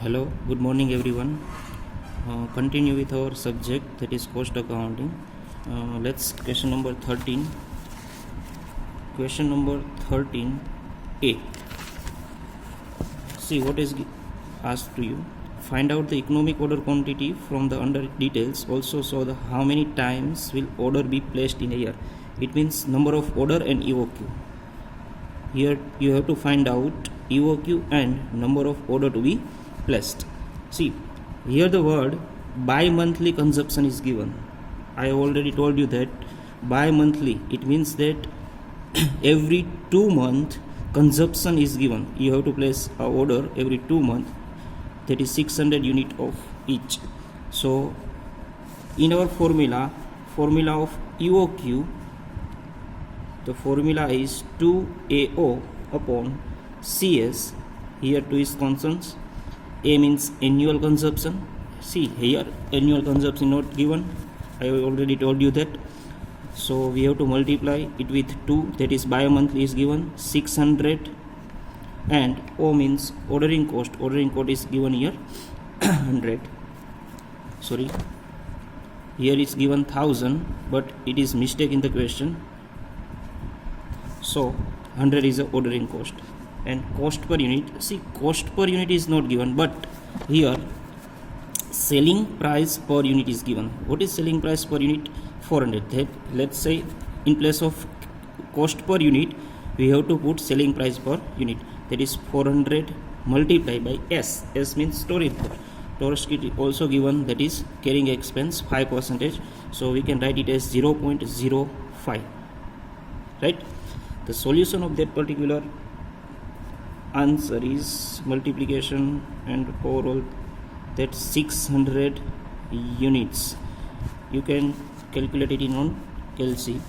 Hello, good morning everyone. Continue with our subject, that is cost accounting. Let's question number 13. Question number 13A. See what is asked to you. Find out the economic order quantity from the under details. Also show the how many times will order be placed in a year. It means number of order and EOQ. Here you have to find out EOQ and number of order to be placed. See, here the word bi-monthly consumption is given. I already told you that bi-monthly, it means that every 2 months consumption is given. You have to place a order every 2 months, that is 600 unit of each. So in our formula of EOQ, the formula is 2AO upon CS. Here 2 is constants. A means annual consumption. See here annual consumption not given. I already told you that. So we have to multiply it with 2, that is bi-monthly is given 600, and O means ordering cost. Ordering cost is given here 100. Sorry, here is given 1000, but it is mistake in the question. So 100 is the ordering cost. And cost per unit, see cost per unit is not given, but here selling price per unit is given. What is selling price per unit? 400. Let's say in place of cost per unit we have to put selling price per unit, that is 400 multiplied by S. S means storage cost. Storage cost is also given, that is carrying expense 5%, so we can write it as 0.05, right? The solution of that particular answer is multiplication and overall, that 600 units. You can calculate it in on Calci.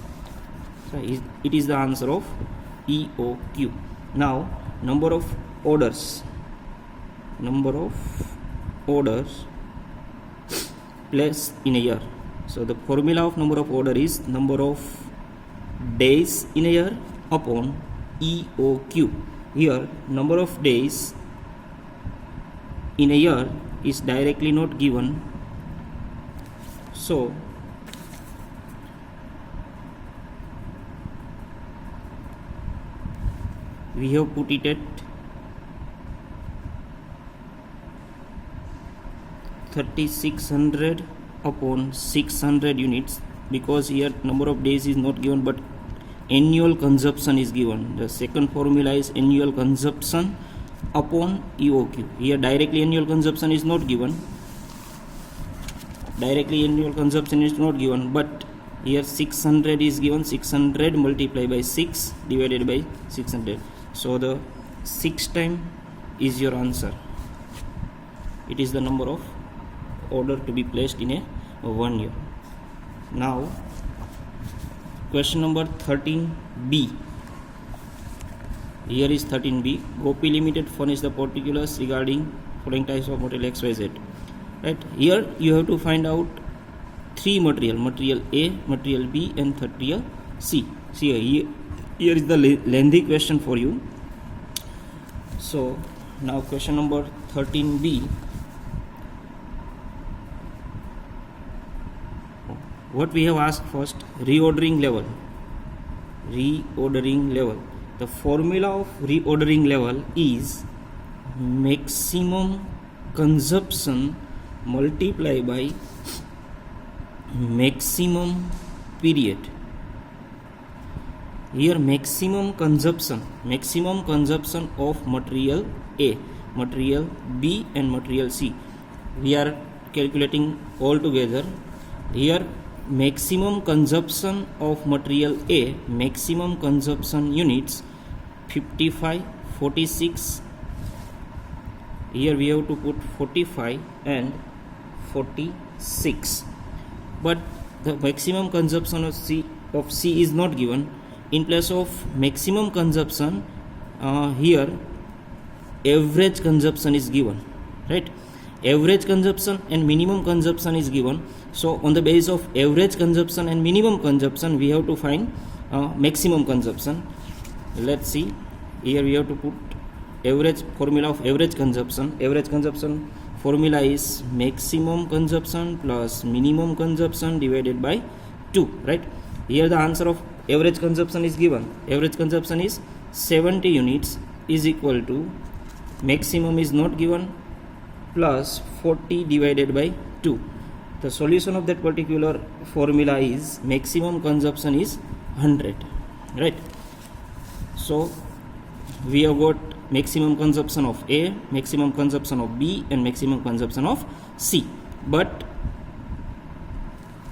So it is the answer of EOQ. Now number of orders placed in a year. So the formula of number of order is number of days in a year upon EOQ. Here number of days in a year is directly not given, so we have put it at 3600 upon 600 units, because here number of days is not given but annual consumption is given. The second formula is annual consumption upon EOQ. Here directly annual consumption is not given. But here 600 is given. 600 multiplied by 6 divided by 600. So the 6 time is your answer. It is the number of order to be placed in a 1 year. Now question number 13B. Here is 13B. Gopi Limited furnish the particulars regarding following types of material XYZ. Right. Here you have to find out 3 material A, material B, and material C. See here is the lengthy question for you. So now question number 13B. What we have asked first, reordering level. The formula of reordering level is maximum consumption multiplied by maximum period. Here maximum consumption of material A, material B, and material C. We are calculating all together. Here maximum consumption of material A, maximum consumption units 55, 46. Here we have to put 45 and 46. But the maximum consumption of C is not given. In place of maximum consumption, here average consumption is given, right? Average consumption and minimum consumption is given. So on the basis of average consumption and minimum consumption, we have to find maximum consumption. Let's see. Here we have to put average formula of average consumption. Average consumption formula is maximum consumption plus minimum consumption divided by 2, right? Here the answer of average consumption is given. Average consumption is 70 units is equal to maximum is not given plus 40 divided by 2. The solution of that particular formula is maximum consumption is 100, right? So we have got maximum consumption of A, maximum consumption of B and maximum consumption of C, but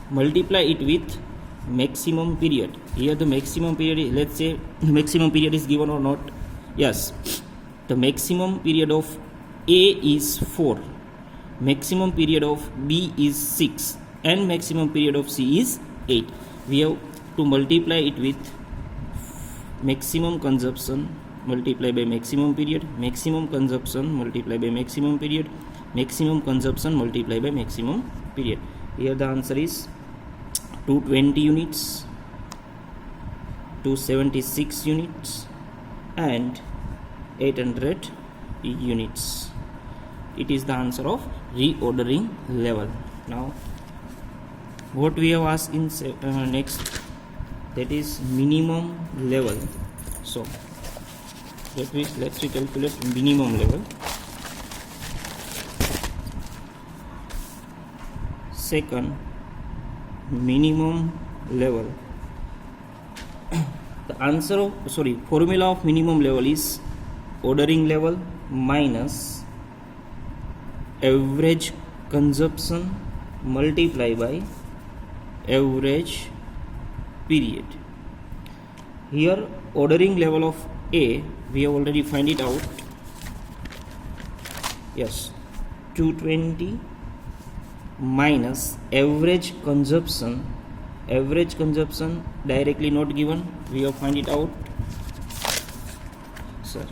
multiply it with maximum period. Here the maximum period is, let's say maximum period is given or not. Yes, the maximum period of A is 4, maximum period of B is 6 and maximum period of C is 8. We have to multiply it with maximum consumption multiply by maximum period, maximum consumption multiply by maximum period, maximum consumption multiply by maximum period. Here the answer is 220 units, 276 units and 800 units. It is the answer of reordering level. Now what we have asked in next, that is minimum level. So let's calculate minimum level. Second, minimum level. The answer of formula of minimum level is ordering level minus average consumption multiply by average period. Here ordering level of A, we have already find it out. Yes, 220 minus average consumption directly not given, we have find it out. Sir,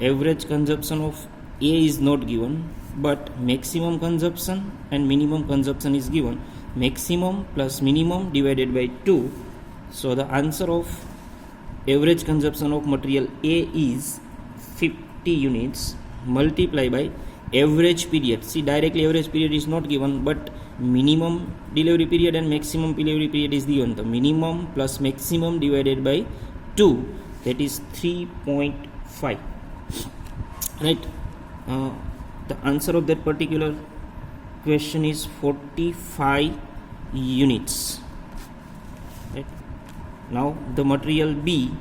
average consumption of A is not given, but maximum consumption and minimum consumption is given. Maximum plus minimum divided by 2. So the answer of average consumption of material A is 50 units multiply by average period. See, directly average period is not given, but minimum delivery period and maximum delivery period is given. The minimum plus maximum divided by 2, that is 3.5, right? The answer of that particular question is 45 units, right? Now the material B,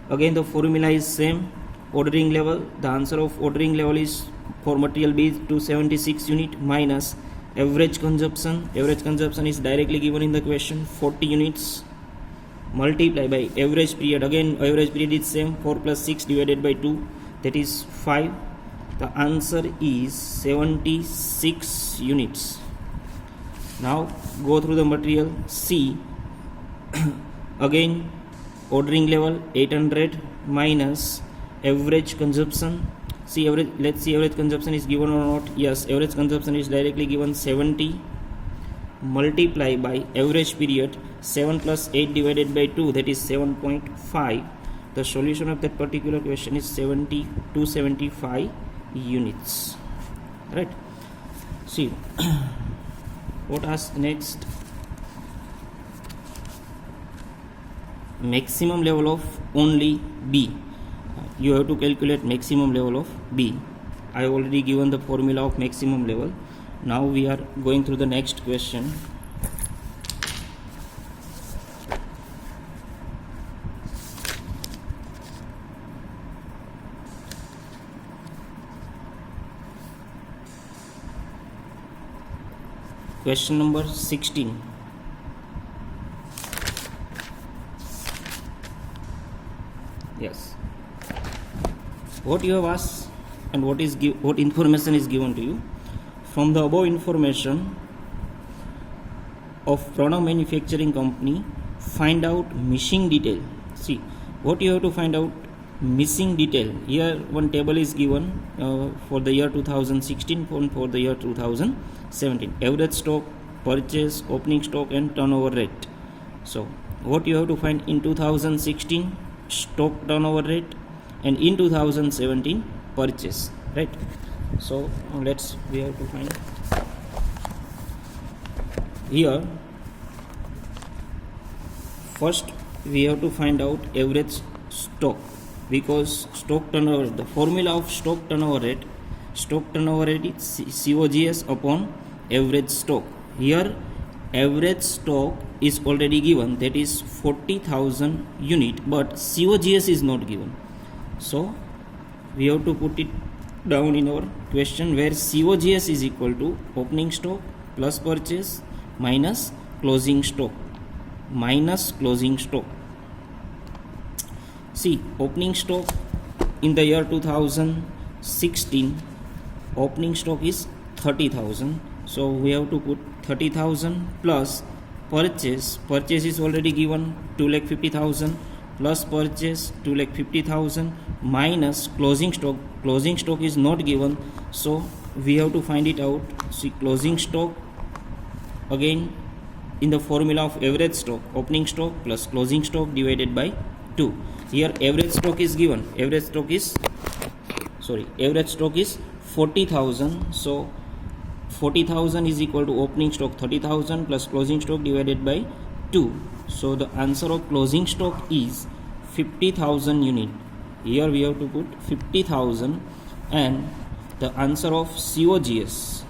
again the formula is same, ordering level. The answer of ordering level is for material B is 276 unit minus average consumption. Average consumption is directly given in the question, 40 units multiply by average period. Again average period is same, 4 plus 6 divided by 2, that is 5. The answer is 76 units. Now go through the material C. Again ordering level 800 minus average consumption. See average, let's see average consumption is given or not. Yes, average consumption is directly given, 70 multiply by average period, 7 plus 8 divided by 2, that is 7.5. The solution of that particular question is 275 units, right? See what asked next, maximum level of only B. You have to calculate maximum level of B. I have already given the formula of maximum level. Now we are going through the next question. Question number 16. Yes. What you have asked and what information is given to you. From the above information of Pranav Manufacturing Company, find out missing detail. See what you have to find out, missing detail. Here one table is given for the year 2016 and for the year 2017. Average stock, purchase, opening stock and turnover rate. So what you have to find in 2016, stock turnover rate, and in 2017 purchase, right? So we have to find here. First we have to find out average stock, because stock turnover, the formula of stock turnover rate is COGS upon average stock. Here average stock is already given, that is 40,000 unit, but COGS is not given. So we have to put it down in our question, where COGS is equal to opening stock plus purchase minus closing stock. See, opening stock in the year 2016, opening stock is 30,000. So we have to put 30,000 plus purchase is already given 2,50,000 plus purchase 2,50,000 minus closing stock is not given, so we have to find it out. See, closing stock, again in the formula of average stock, opening stock plus closing stock divided by 2. Here average stock is given, average stock is 40,000, so 40,000 is equal to opening stock 30,000 plus closing stock divided by 2. So the answer of closing stock is 50,000 unit. Here we have to put 50,000, and the answer of COGS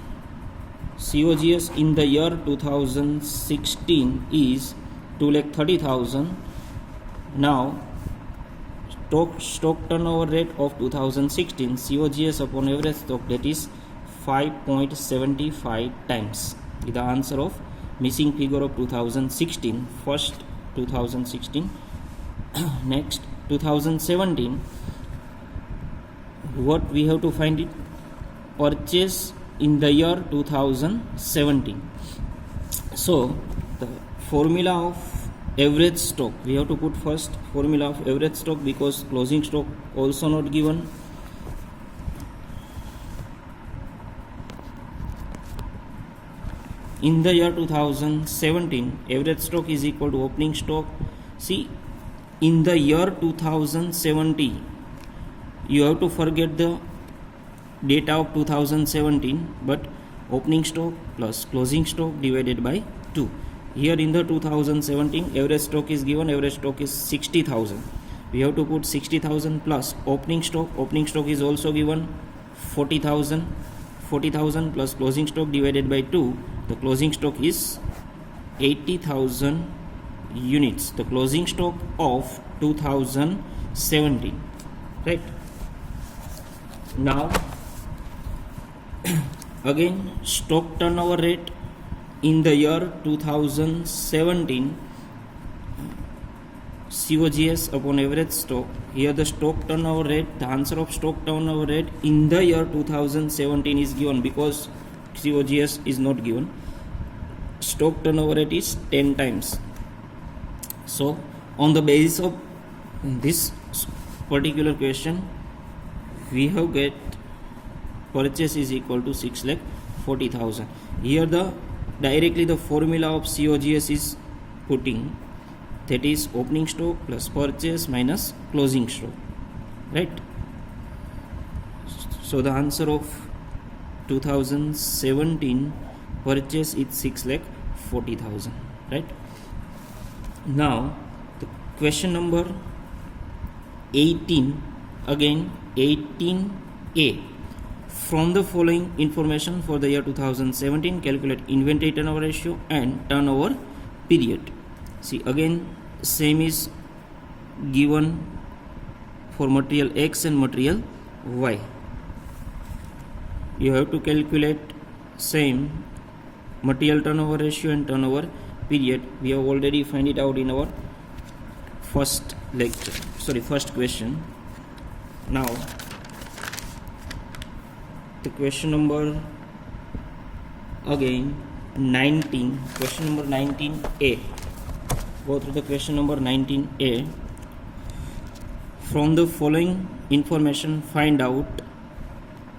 in the year 2016 is 2,30,000. Now stock turnover rate of 2016, COGS upon average stock, that is 5.75 times. The answer of missing figure of 2016. First 2016. Next 2017, what we have to find it? Purchase in the year 2017. So the formula of average stock, we have to put first formula of average stock, because closing stock also not given. In the year 2017, average stock is equal to opening stock. See, in the year 2017, you have to forget the data of 2017, but opening stock plus closing stock divided by 2. Here in the 2017, average stock is given, average stock is 60,000. We have to put 60,000 plus opening stock is also given 40,000 plus closing stock divided by 2. The closing stock is 80,000 units, the closing stock of 2017, right? Now again, stock turnover rate in the year 2017, COGS upon average stock. Here the stock turnover rate, the answer of stock turnover rate in the year 2017 is given, because COGS is not given. Stock turnover rate is 10 times. So on the basis of this particular question, we have get purchase is equal to 6,40,000. Here directly the formula of COGS is putting, that is opening stock plus purchase minus closing stock, right? So the answer of 2017 purchase is 6,40,000, right? Now the question number 18, again 18A. From the following information for the year 2017, calculate inventory turnover ratio and turnover period. See, again same is given for material X and material Y. You have to calculate same material turnover ratio and turnover period. We have already find it out in our first question. Now the question number again 19, question number 19A. Go through the question number 19A. From the following information, find out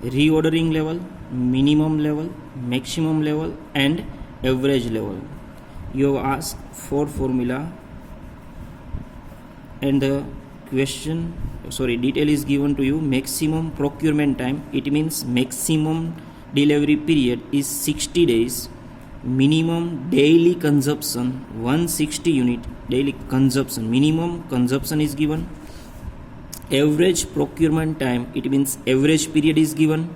reordering level, minimum level, maximum level and average level. You have asked 4 formula, and the detail is given to you maximum procurement time. It means maximum delivery period is 60 days. Minimum daily consumption 160 unit daily consumption. Minimum consumption is given. Average procurement time, it means average period is given.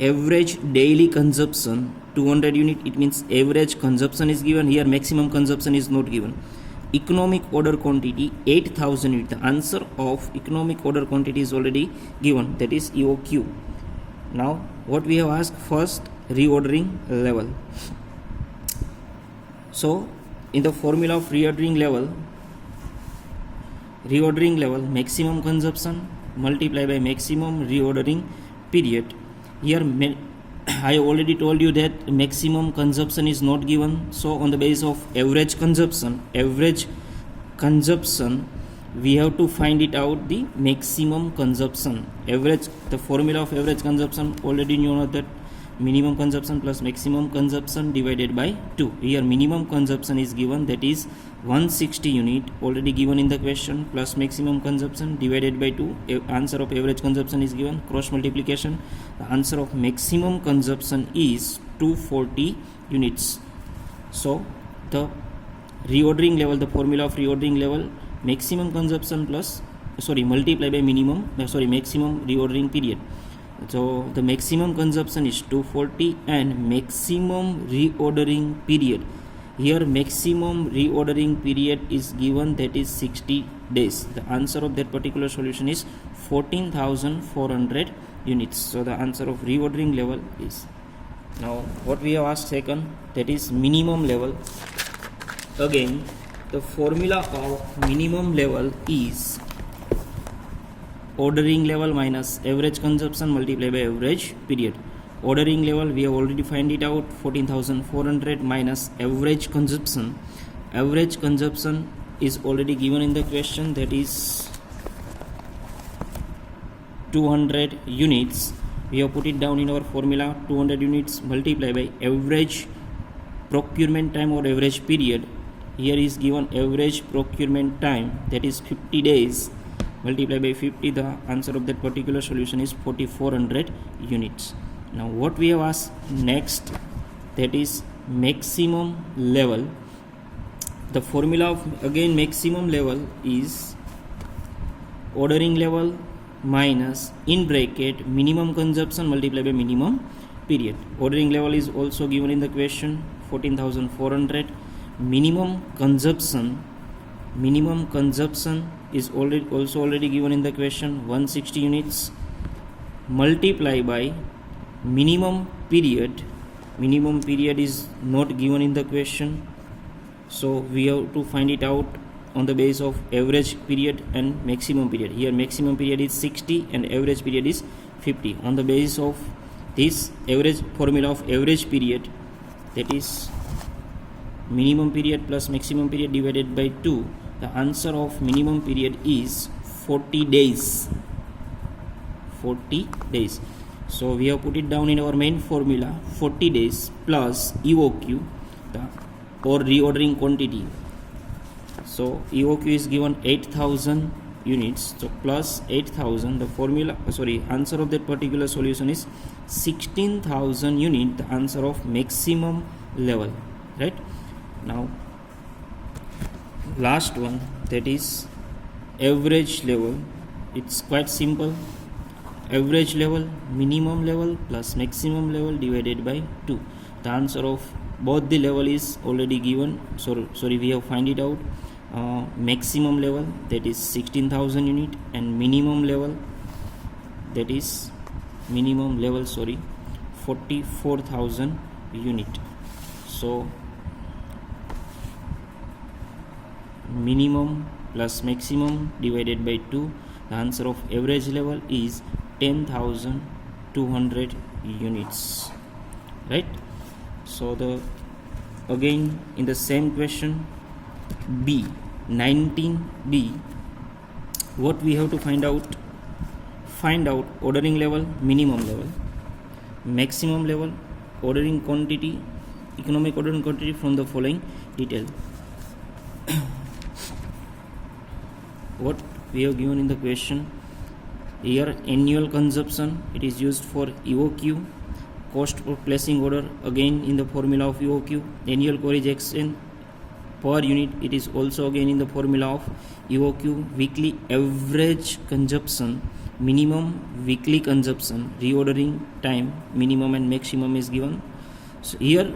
Average daily consumption 200 unit, it means average consumption is given. Here maximum consumption is not given. Economic order quantity 8000 unit. The answer of economic order quantity is already given, that is EOQ. Now what we have asked, first reordering level. So in the formula of reordering level, maximum consumption multiplied by maximum reordering period. Here I already told you that maximum consumption is not given, so on the basis of average consumption we have to find it out the maximum consumption. Average, the formula of average consumption already you know that minimum consumption plus maximum consumption divided by 2. Here minimum consumption is given, that is 160 unit already given in the question, plus maximum consumption divided by 2. Answer of average consumption is given, cross multiplication. The answer of maximum consumption is 240 units. So the reordering level, the formula of reordering level, maximum consumption multiply by maximum reordering period. So the maximum consumption is 240 and maximum reordering period. Here maximum reordering period is given, that is 60 days. The answer of that particular solution is 14,400 units. So the answer of reordering level is. Now what we have asked second, that is minimum level. Again the formula of minimum level is ordering level minus average consumption multiplied by average period. Ordering level we have already find it out, 14,400 minus average consumption. Average consumption is already given in the question, that is 200 units. We have put it down in our formula, 200 units multiplied by average procurement time or average period. Here is given average procurement time, that is 50 days multiplied by 50. The answer of that particular solution is 4400 units. Now what we have asked next, that is maximum level. The formula of again maximum level is ordering level minus in bracket minimum consumption multiplied by minimum period. Ordering level is also given in the question, 14,400. Minimum consumption is already given in the question, 160 units multiply by minimum period. Minimum period is not given in the question, so we have to find it out on the basis of average period and maximum period. Here maximum period is 60 and average period is 50. On the basis of this average formula of average period, that is minimum period plus maximum period divided by 2. The answer of minimum period is 40 days. 40 days. So we have put it down in our main formula, 40 days plus EOQ, or reordering quantity. So EOQ is given 8,000 units. So plus 8,000, the answer of that particular solution is 16,000 unit. The answer of maximum level, right? Now last one, that is average level. It's quite simple. Average level, minimum level plus maximum level divided by 2. The answer of both the level is already given. We have find it out. Maximum level, that is 16,000 unit, and minimum level, that is 44,000 unit. So minimum plus maximum divided by 2. The answer of average level is 10,200 units, right? So again in the same question B, 19B, what we have to find out ordering level, minimum level, maximum level, ordering quantity, economic ordering quantity from the following detail. What we have given in the question. Here annual consumption, it is used for EOQ. Cost for placing order, again in the formula of EOQ. Annual coverage exchange per unit, it is also again in the formula of EOQ. Weekly average consumption, minimum weekly consumption, reordering time, minimum and maximum is given. So here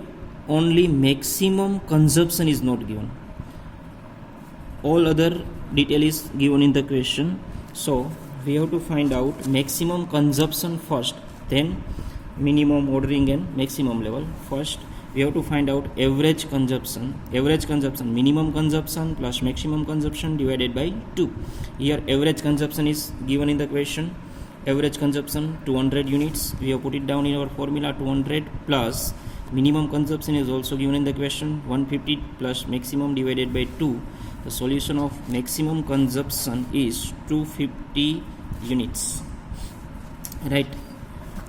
only maximum consumption is not given. All other detail is given in the question. So we have to find out maximum consumption first, then minimum ordering and maximum level. First we have to find out average consumption. Average consumption, minimum consumption plus maximum consumption divided by 2. Here average consumption is given in the question. Average consumption 200 units, we have put it down in our formula. 200 plus minimum consumption is also given in the question, 150 plus maximum divided by 2. The solution of maximum consumption is 250 units, right?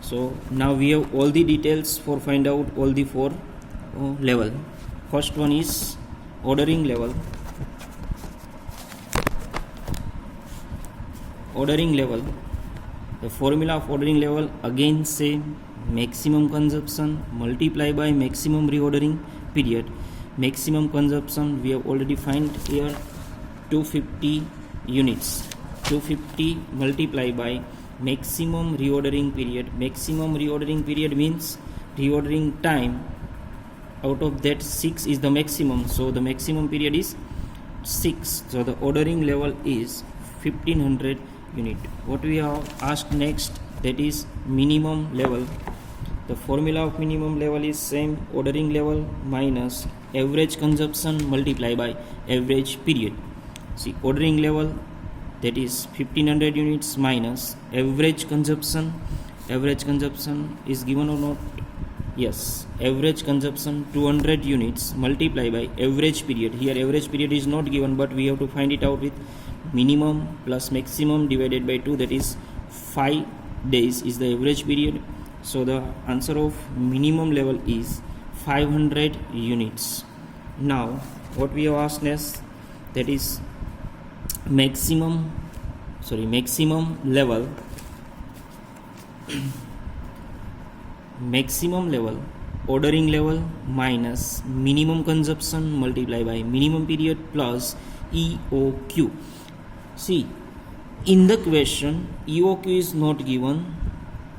So now we have all the details for find out all the 4 level. First one is ordering level. Ordering level, the formula of ordering level again same, maximum consumption multiply by maximum reordering period. Maximum consumption we have already find here, 250 units. 250 multiply by maximum reordering period. Maximum reordering period means reordering time, out of that 6 is the maximum, so the maximum period is 6. So the ordering level is 1500 unit. What we have asked next, that is minimum level. The formula of minimum level is same, ordering level minus average consumption multiply by average period. See, ordering level, that is 1500 units minus average consumption. Average consumption is given or not? Yes, average consumption 200 units multiply by average period. Here average period is not given, but we have to find it out with minimum plus maximum divided by 2, that is 5 days is the average period. So the answer of minimum level is 500 units. Now what we have asked next, that is maximum level. Maximum level, ordering level minus minimum consumption multiply by minimum period plus EOQ. See, in the question EOQ is not given,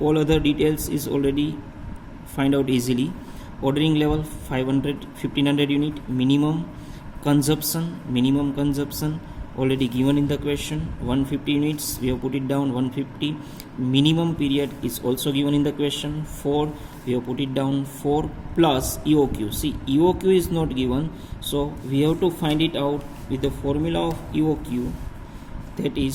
all other details is already find out easily. Ordering level 1500 unit, minimum consumption already given in the question, 150 units, we have put it down 150. Minimum period is also given in the question, 4, we have put it down 4 plus EOQ. See, EOQ is not given, so we have to find it out with the formula of EOQ, that is